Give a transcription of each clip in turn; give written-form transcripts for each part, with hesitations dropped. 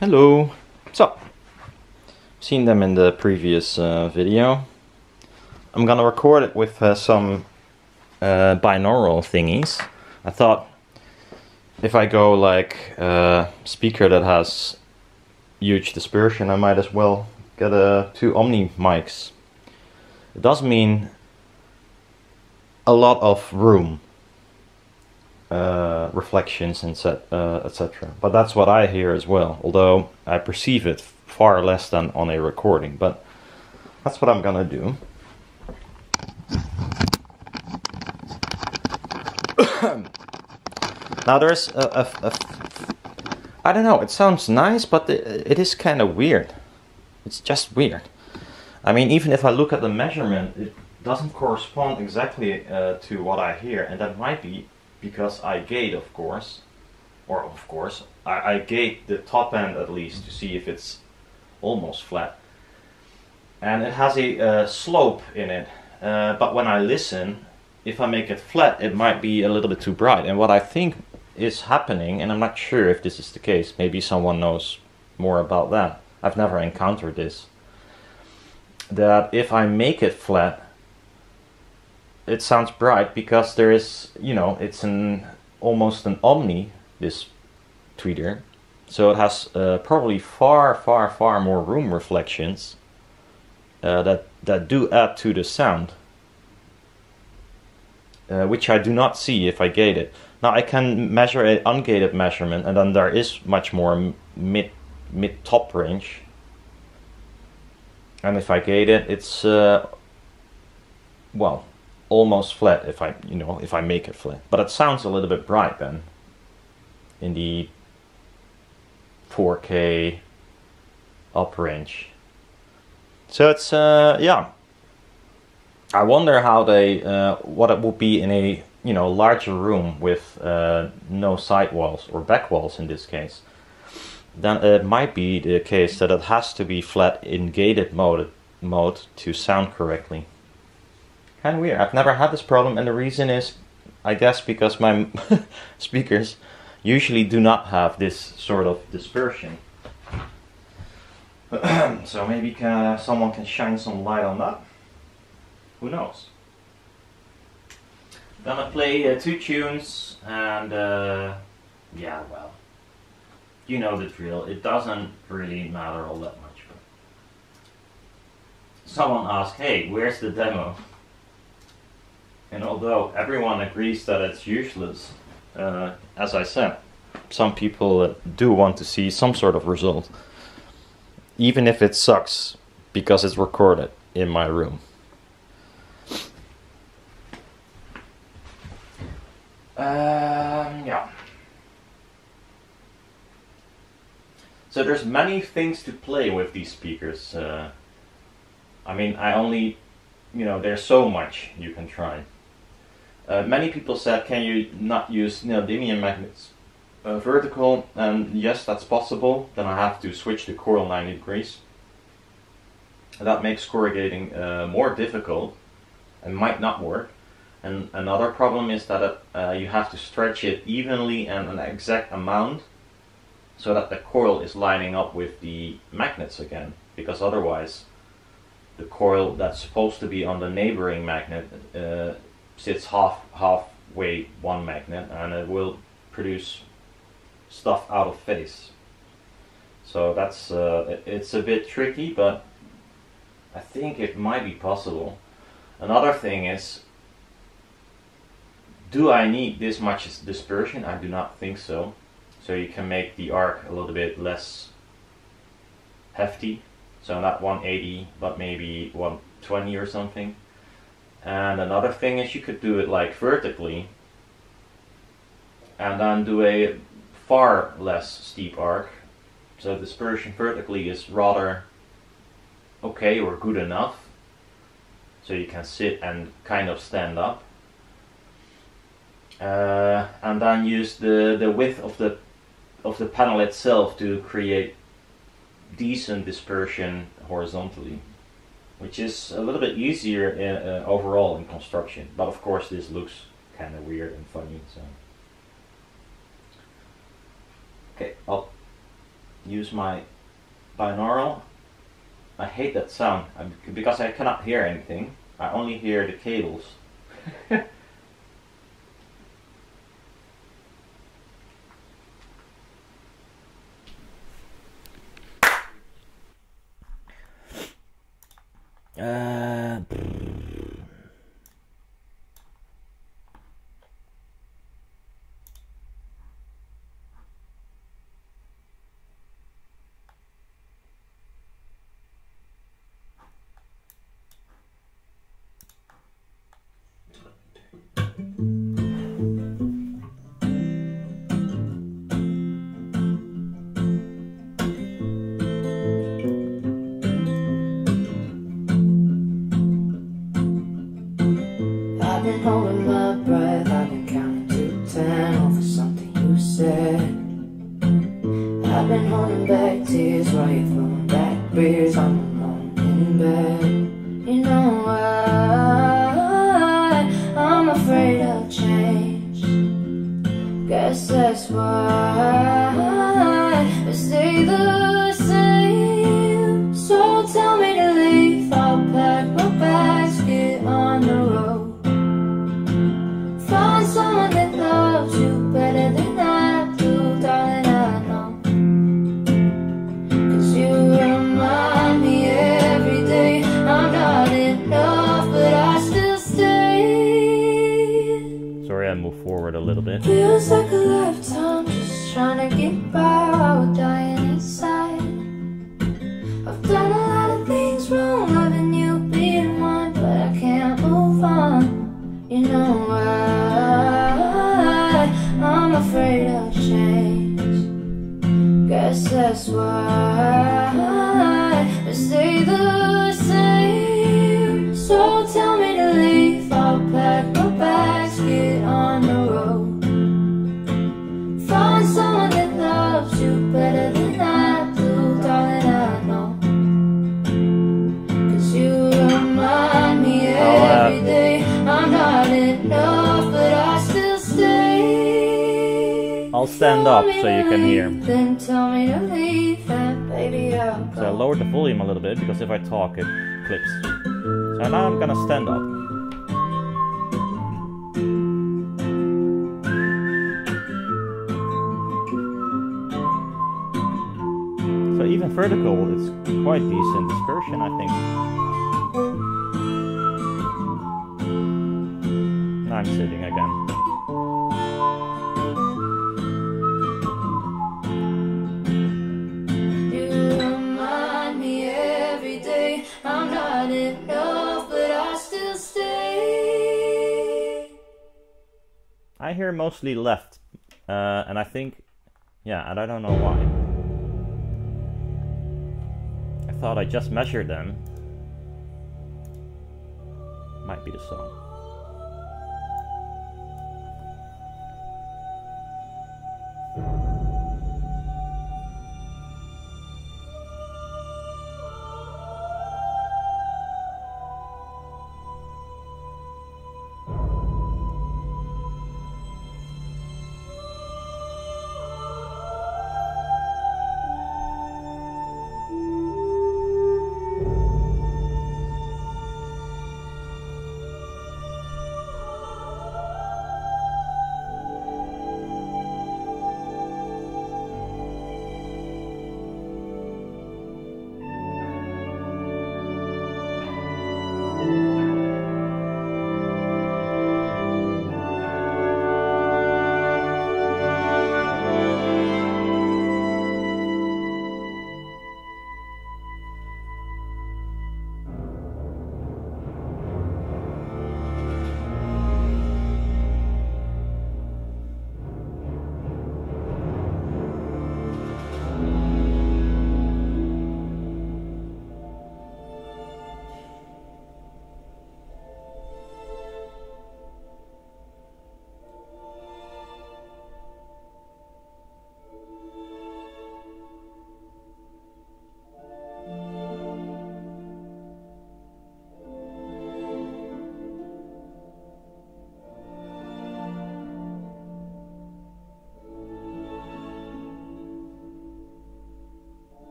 Hello. So, seen them in the previous video. I'm gonna record it with some binaural thingies. I thought if I go like a speaker that has huge dispersion, I might as well get two Omni mics. It does mean a lot of room, reflections and etc. But that's what I hear as well, although I perceive it far less than on a recording. But that's what I'm gonna do. Now there's I don't know, it sounds nice, but it is kind of weird. It's just weird. I mean, even if I look at the measurement, it doesn't correspond exactly to what I hear, and that might be because I gate, of course, I gate the top end at least to see if it's almost flat. And it has a slope in it, but when I listen, if I make it flat, it might be a little bit too bright. And what I think is happening, and I'm not sure if this is the case, maybe someone knows more about that. I've never encountered this. That if I make it flat, it sounds bright because there is, it's almost an omni, this tweeter. So it has probably far more room reflections that do add to the sound. Which I do not see if I gate it. Now I can measure an ungated measurement, and then there is much more mid-top range. And if I gate it, it's well, almost flat if I make it flat. But it sounds a little bit bright then in the 4K up range. So it's yeah. I wonder how they what it would be in a larger room with no side walls or back walls in this case. Then it might be the case that it has to be flat in gated mode to sound correctly. Kind of weird. I've never had this problem, and the reason is, I guess, because my speakers usually do not have this sort of dispersion. So maybe someone can shine some light on that. Who knows? Gonna play two tunes, and yeah, well, you know the drill. It doesn't really matter all that much. But someone asked, "Hey, where's the demo?" And although everyone agrees that it's useless, as I said, some people do want to see some sort of result, even if it sucks because it's recorded in my room. Yeah. So there's many things to play with these speakers. I mean, there's so much you can try. Many people said, can you not use neodymium magnets vertical? And yes, that's possible. Then I have to switch the coil 90 degrees. That makes corrugating more difficult and might not work. And another problem is that you have to stretch it evenly and an exact amount so that the coil is lining up with the magnets again, because otherwise the coil that's supposed to be on the neighboring magnet sits halfway one magnet, and it will produce stuff out of phase. So that's it's a bit tricky, but I think it might be possible. Another thing is, do I need this much dispersion? I do not think so. So you can make the arc a little bit less hefty. So not 180, but maybe 120 or something. And another thing is, you could do it like vertically, and then do a far less steep arc. So dispersion vertically is rather okay or good enough. So you can sit and kind of stand up. And then use the width of the panel itself to create decent dispersion horizontally, which is a little bit easier overall in construction. But of course, this looks kind of weird and funny. So okay, I'll use my binaural. I hate that sound because I cannot hear anything. I only hear the cables. I've been holding my breath, I've been counting to 10 over something you said. I've been holding back tears while you're throwing back beers. I'm alone in bed. You know why I'm afraid of change. Guess that's why I stay the same. So tell me to leave, I'll pack my bags, get on the road. Find someone that loves you better than I do, darling, I know. 'Cause you remind me every day I'm not enough, but I still stay. Sorry, I moved forward a little bit. Feels like a lifetime just trying to get by while we're dying inside. I've done a lot of things wrong, loving you being one, but I can't move on. You know why I'm afraid of change. Guess that's why I stay the same. So tell me to leave, I'll pack my bags, get on the road. Find someone that loves you better than I do, darling, I know. 'Cause you remind me every day I'm not enough, but I still stay. I'll stand up so you can hear. Then tell me to leave, and baby I'll go. So I lowered the volume a little bit because if I talk it clips. So now I'm gonna stand up. So even vertical, it's quite decent dispersion, I think. Now I'm sitting again. You remind me every day I'm not enough, but I still stay. I hear mostly left, and I think, yeah, and I don't know why. I thought I just measured them. Might be the song.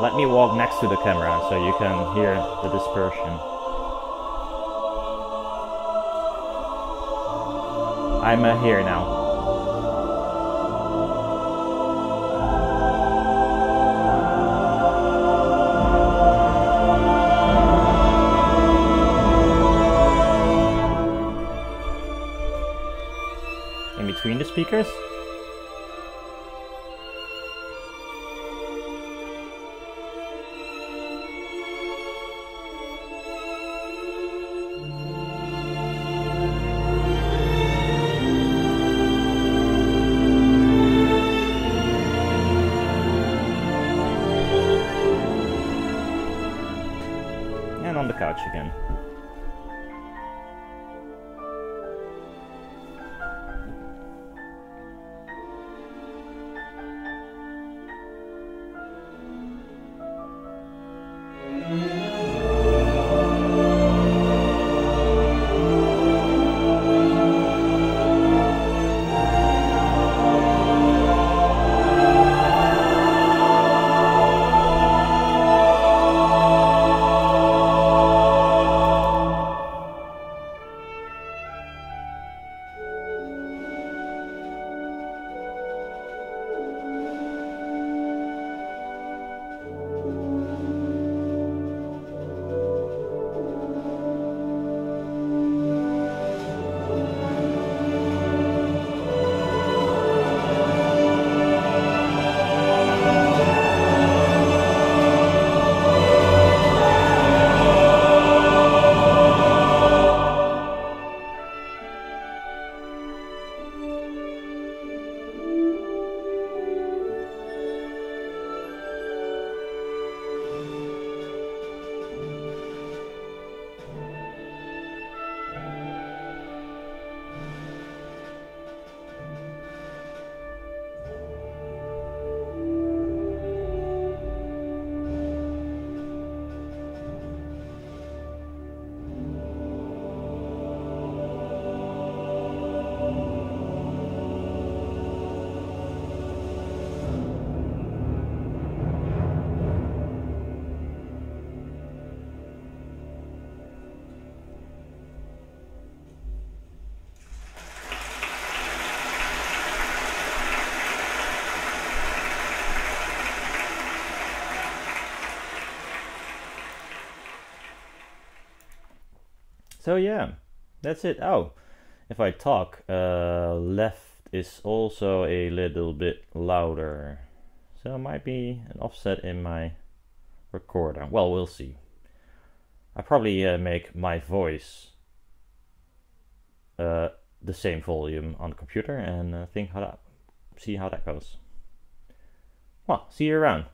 Let me walk next to the camera so you can hear the dispersion. I'm here now. In between the speakers. And on the couch again. So yeah, that's it. Oh, if I talk, left is also a little bit louder. So it might be an offset in my recorder. Well, we'll see. I probably make my voice the same volume on the computer and see how that goes. Well, see you around.